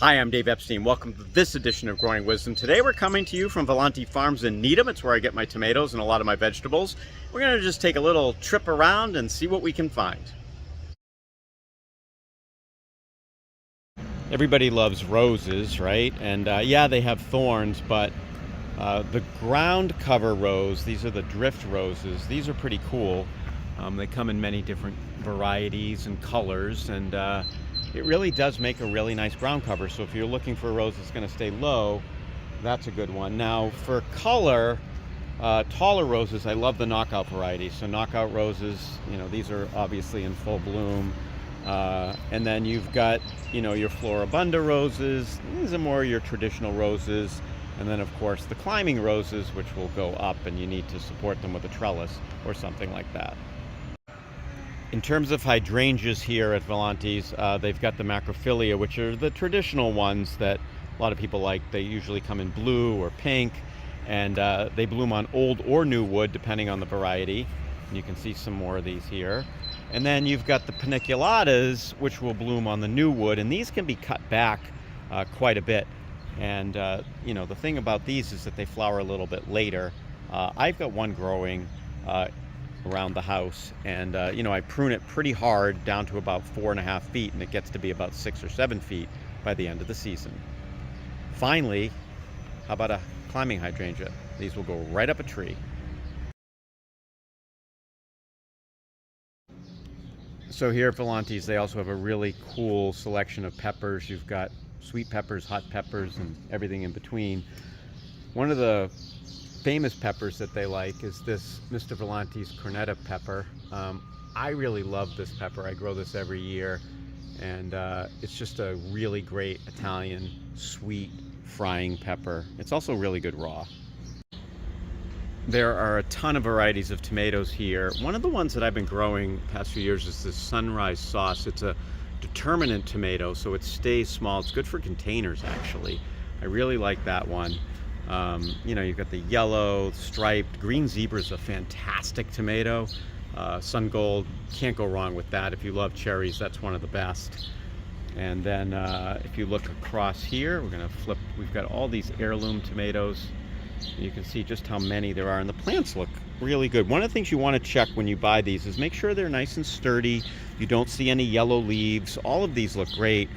Hi, I'm Dave Epstein. Welcome to this edition of Growing Wisdom. Today we're coming to you from Varieties Farms in Needham. It's where I get my tomatoes and a lot of my vegetables. We're going to just take a little trip around and see what we can find. Everybody loves roses, right? And yeah, they have thorns, but the ground cover rose, these are the drift roses, these are pretty cool. They come in many different varieties and colors, and it really does make a really nice ground cover. So if you're looking for a rose that's going to stay low, that's a good one. Now for color, taller roses, I love the knockout varieties. So knockout roses, you know, these are obviously in full bloom. And then you've got, you know, your Floribunda roses. These are more your traditional roses. And then of course the climbing roses, which will go up and you need to support them with a trellis or something like that. In terms of hydrangeas here at Varieties, they've got the macrophilia, which are the traditional ones that a lot of people like. They usually come in blue or pink, and they bloom on old or new wood depending on the variety. And you can see some more of these here. And then you've got the paniculatas, which will bloom on the new wood, and these can be cut back quite a bit. And you know, the thing about these is that they flower a little bit later. I've got one growing around the house, and you know, I prune it pretty hard down to about 4.5 feet, and it gets to be about 6 or 7 feet by the end of the season. Finally, how about a climbing hydrangea? These will go right up a tree. So here at Varieties, they also have a really cool selection of peppers. You've got sweet peppers, hot peppers, and everything in between. One of the famous peppers that they like is this Mr. Varieties cornetta pepper. I really love this pepper. I grow this every year, and it's just a really great Italian sweet frying pepper. It's also really good raw. There are a ton of varieties of tomatoes here. One of the ones that I've been growing the past few years is this Sunrise Sauce. It's a determinant tomato, so it stays small. It's good for containers, actually. I really like that one. You know, you've got the yellow, striped, green zebra is a fantastic tomato. Sun Gold, can't go wrong with that. If you love cherries, that's one of the best. And then if you look across here, we're going to flip. We've got all these heirloom tomatoes. You can see just how many there are, and the plants look really good. One of the things you want to check when you buy these is make sure they're nice and sturdy. You don't see any yellow leaves. All of these look great.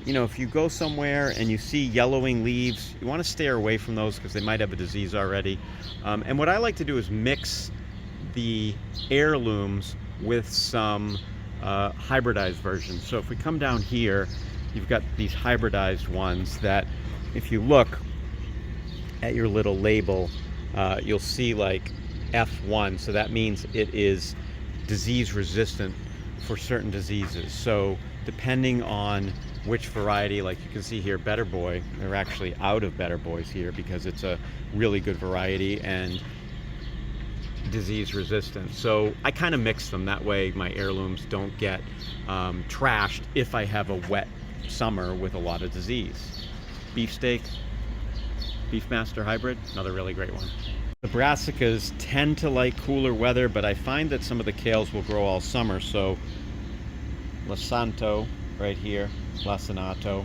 You know, if you go somewhere and you see yellowing leaves, you want to stay away from those because they might have a disease already. And what I like to do is mix the heirlooms with some hybridized versions. So if we come down here, you've got these hybridized ones that, if you look at your little label, you'll see like F1. So that means it is disease resistant for certain diseases. So depending on which variety, like you can see here, Better Boy, they're actually out of Better Boys here because it's a really good variety and disease resistant. So I kind of mix them. That way my heirlooms don't get trashed if I have a wet summer with a lot of disease. Beefsteak, Beefmaster Hybrid, another really great one. The brassicas tend to like cooler weather, but I find that some of the kales will grow all summer. So La Santo right here, Lacinato.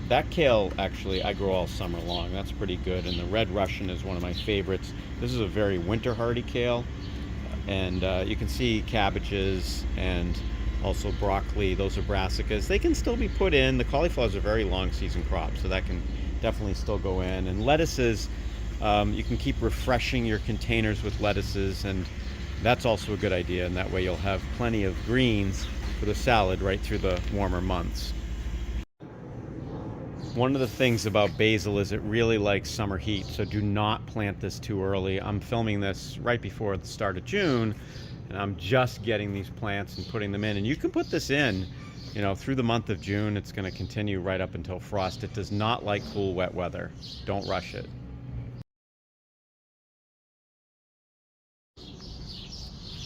That kale, actually, I grow all summer long. That's pretty good. And the Red Russian is one of my favorites. This is a very winter hardy kale. And you can see cabbages and also broccoli. Those are brassicas. They can still be put in. The cauliflower is a very long season crop, so that can definitely still go in. And lettuces, you can keep refreshing your containers with lettuces, and that's also a good idea. And that way you'll have plenty of greens for the salad right through the warmer months. One of the things about basil is it really likes summer heat, so do not plant this too early. I'm filming this right before the start of June, and I'm just getting these plants and putting them in. And you can put this in, you know, through the month of June. It's going to continue right up until frost. It does not like cool, wet weather. Don't rush it.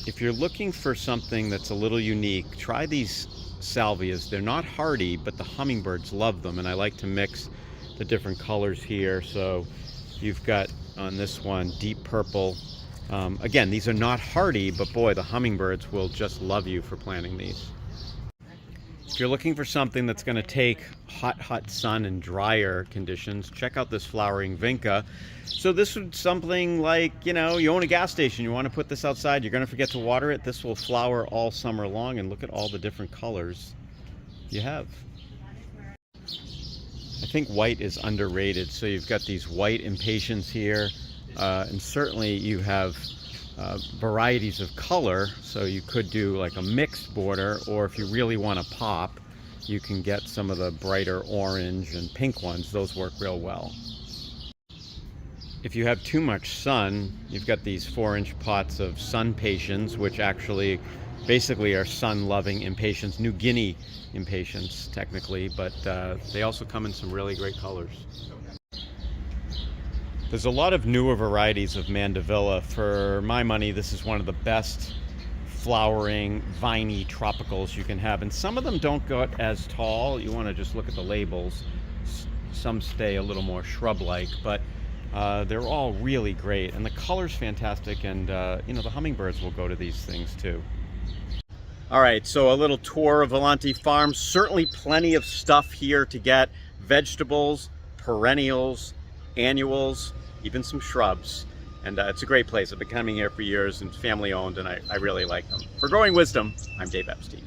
If you're looking for something that's a little unique, try these salvias. They're not hardy, but the hummingbirds love them, and I like to mix the different colors here. So you've got on this one deep purple. Again, these are not hardy, but boy, the hummingbirds will just love you for planting these. If you're looking for something that's going to take hot sun and drier conditions, check out this flowering vinca. So this would something like, you know, you own a gas station, you want to put this outside, you're going to forget to water it. This will flower all summer long, and look at all the different colors you have. I think white is underrated. So you've got these white impatiens here, and certainly you have varieties of color, so you could do like a mixed border, or if you really want to pop, you can get some of the brighter orange and pink ones. Those work real well. If you have too much sun, you've got these 4-inch pots of sun patiens, which actually basically are sun-loving impatiens, New Guinea impatiens technically, but they also come in some really great colors. There's a lot of newer varieties of mandevilla. For my money, this is one of the best flowering, viney tropicals you can have. And some of them don't get as tall. You want to just look at the labels. Some stay a little more shrub-like, but they're all really great. And the color's fantastic, and you know, the hummingbirds will go to these things too. All right, so a little tour of Volante Farm. Certainly plenty of stuff here to get. Vegetables, perennials, annuals, even some shrubs. And it's a great place. I've been coming here for years, and family owned, and I really like them. For Growing Wisdom, I'm Dave Epstein.